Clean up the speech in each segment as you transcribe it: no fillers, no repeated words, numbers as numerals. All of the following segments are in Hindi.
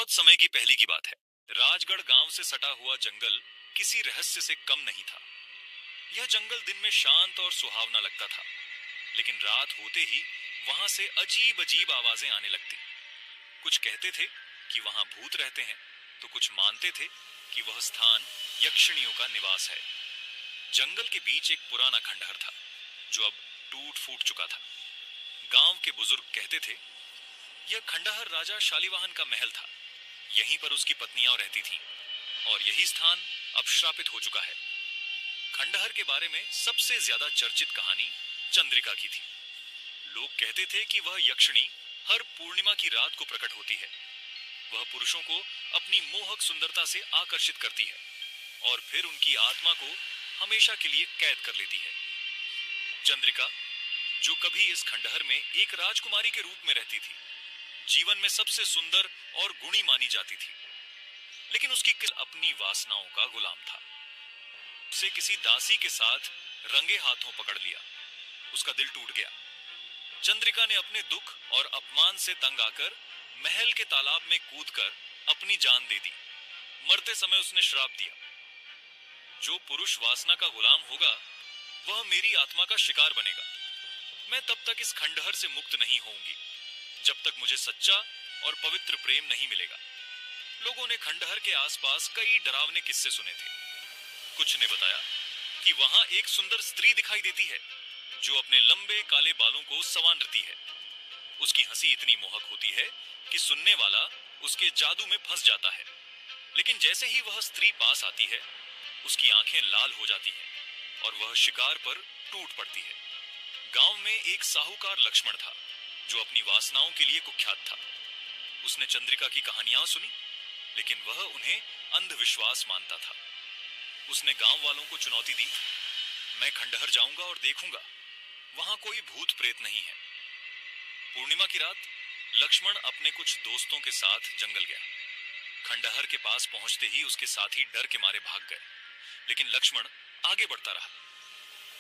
बहुत समय की पहले की बात है। राजगढ़ गांव से सटा हुआ जंगल किसी रहस्य से कम नहीं था। यह जंगल दिन में शांत और सुहावना लगता था, लेकिन रात होते ही वहां से अजीब अजीब आवाजें आने लगती। कुछ कहते थे कि वहां भूत रहते हैं, तो कुछ मानते थे कि वह स्थान यक्षिणियों का निवास है। जंगल के बीच एक पुराना खंडहर था, जो अब टूट फूट चुका था। गांव के बुजुर्ग कहते थे, यह खंडहर राजा शालिवाहन का महल था। यहीं पर उसकी पत्नियां रहती थीं, और यही स्थान अब श्रापित हो चुका है। खंडहर के बारे में सबसे ज्यादा चर्चित कहानी चंद्रिका की थी। लोग कहते थे कि वह यक्षिणी हर पूर्णिमा की रात को प्रकट होती है। वह पुरुषों को अपनी मोहक सुंदरता से आकर्षित करती है और फिर उनकी आत्मा को हमेशा के लिए कैद कर लेती है। चंद्रिका, जो कभी इस खंडहर में एक राजकुमारी के रूप में रहती थी, जीवन में सबसे सुंदर और गुणी मानी जाती थी, लेकिन उसकी अपनी वासनाओं का गुलाम था। उसे किसी दासी के साथ रंगे हाथों पकड़ लिया। उसका दिल टूट गया। चंद्रिका ने अपने दुख और अपमान से तंग आकर महल के तालाब में कूदकर अपनी जान दे दी। मरते समय उसने श्राप दिया, जो पुरुष वासना का गुलाम होगा वह मेरी आत्मा का शिकार बनेगा। मैं तब तक इस खंडहर से मुक्त नहीं होऊंगी, जब तक मुझे सच्चा और पवित्र प्रेम नहीं मिलेगा। लोगों ने खंडहर के आसपास कई डरावने किस्से सुने थे। कुछ ने बताया कि वहां एक सुंदर स्त्री दिखाई देती है, जो अपने लंबे काले बालों को संवारती है। उसकी हंसी इतनी मोहक होती है कि सुनने वाला उसके जादू में फंस जाता है। लेकिन जैसे ही वह स्त्री पास आती है, उसकी आंखें लाल हो जाती हैं और वह शिकार पर टूट पड़ती है। गांव में एक साहूकार लक्ष्मण था, जो अपनी वासनाओं के लिए कुख्यात था। उसने चंद्रिका की कहानियां सुनी, लेकिन वह उन्हें अंधविश्वास मानता था। उसने गांव वालों को चुनौती दी, मैं खंडहर जाऊंगा और देखूंगा, वहां कोई भूत प्रेत नहीं है। पूर्णिमा की रात लक्ष्मण अपने कुछ दोस्तों के साथ जंगल गया। खंडहर के पास पहुंचते ही उसके साथी डर के मारे भाग गए, लेकिन लक्ष्मण आगे बढ़ता रहा।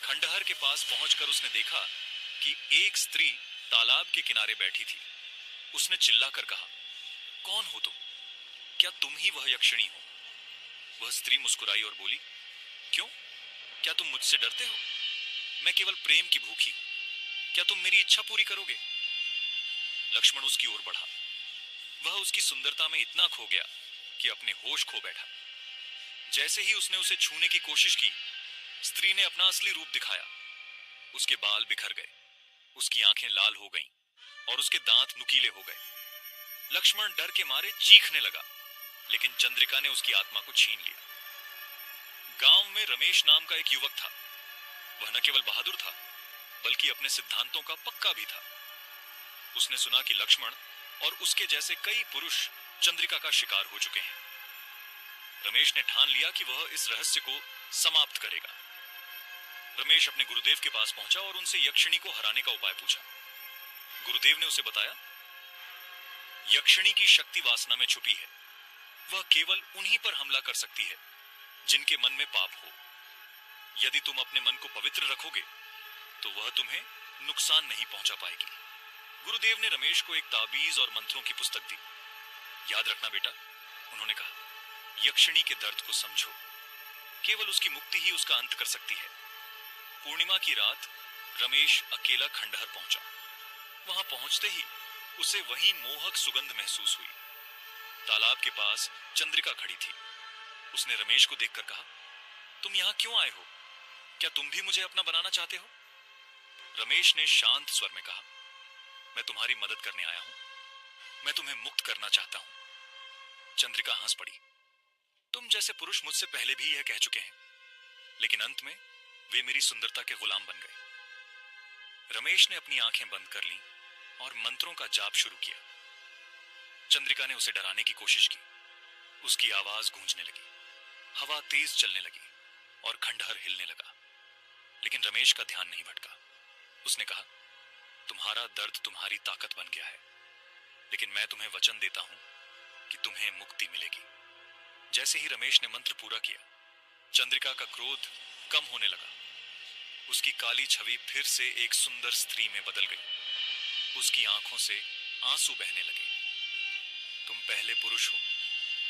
खंडहर के पास पहुंचकर उसने देखा कि एक स्त्री तालाब के किनारे बैठी थी। उसने चिल्लाकर कहा, कौन हो तुम? क्या तुम ही वह यक्षिणी हो? वह स्त्री मुस्कुराई और बोली, क्यों? क्या तुम मुझसे डरते हो? मैं केवल प्रेम की भूखी हूं। क्या तुम मेरी इच्छा पूरी करोगे? लक्ष्मण उसकी ओर बढ़ा। वह उसकी सुंदरता में इतना खो गया कि अपने होश खो बैठा। जैसे ही उसने उसे छूने की कोशिश की, स्त्री ने अपना असली रूप दिखाया। उसके बाल बिखर गए, उसकी आंखें लाल हो गईं और उसके दांत नुकीले हो गए। लक्ष्मण डर के मारे चीखने लगा, लेकिन चंद्रिका ने उसकी आत्मा को छीन लिया। गांव में रमेश नाम का एक युवक था। वह न केवल बहादुर था, बल्कि अपने सिद्धांतों का पक्का भी था। उसने सुना कि लक्ष्मण और उसके जैसे कई पुरुष चंद्रिका का शिकार हो चुके हैं। रमेश ने ठान लिया कि वह इस रहस्य को समाप्त करेगा। रमेश अपने गुरुदेव के पास पहुंचा और उनसे यक्षिणी को हराने का उपाय पूछा। गुरुदेव ने उसे बताया, यक्षिणी की शक्ति वासना में छुपी है। वह केवल उन्हीं पर हमला कर सकती है जिनके मन में पाप हो। यदि तुम अपने मन को पवित्र रखोगे, तो वह तुम्हें नुकसान नहीं पहुंचा पाएगी। गुरुदेव ने रमेश को एक ताबीज और मंत्रों की पुस्तक दी। याद रखना बेटा, उन्होंने कहा, यक्षिणी के दर्द को समझो। केवल उसकी मुक्ति ही उसका अंत कर सकती है। पूर्णिमा की रात रमेश अकेला खंडहर पहुंचा। वहां पहुंचते ही उसे वही मोहक सुगंध महसूस हुई। तालाब के पास चंद्रिका खड़ी थी। उसने रमेश को देखकर कहा, तुम यहां क्यों आए हो? क्या तुम भी मुझे अपना बनाना चाहते हो? रमेश ने शांत स्वर में कहा, मैं तुम्हारी मदद करने आया हूं। मैं तुम्हें मुक्त करना चाहता हूं। चंद्रिका हंस पड़ी। तुम जैसे पुरुष मुझसे पहले भी यह कह चुके हैं, लेकिन अंत में वे मेरी सुंदरता के गुलाम बन गए। रमेश ने अपनी आंखें बंद कर लीं और मंत्रों का जाप शुरू किया। चंद्रिका ने उसे डराने की कोशिश की। उसकी आवाज गूंजने लगी, हवा तेज चलने लगी और खंडहर हिलने लगा। लेकिन रमेश का ध्यान नहीं भटका। उसने कहा, तुम्हारा दर्द तुम्हारी ताकत बन गया है, लेकिन मैं तुम्हें वचन देता हूं कि तुम्हें मुक्ति मिलेगी। जैसे ही रमेश ने मंत्र पूरा किया, चंद्रिका का क्रोध कम होने लगा। उसकी काली छवि फिर से एक सुंदर स्त्री में बदल गई। उसकी आंखों से आंसू बहने लगे। तुम पहले पुरुष हो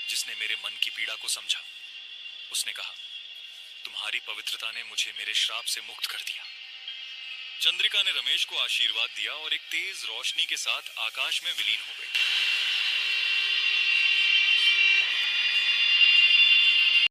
जिसने मेरे मन की पीड़ा को समझा। उसने कहा, तुम्हारी पवित्रता ने मुझे मेरे श्राप से मुक्त कर दिया। चंद्रिका ने रमेश को आशीर्वाद दिया और एक तेज रोशनी के साथ आकाश में विलीन हो गई।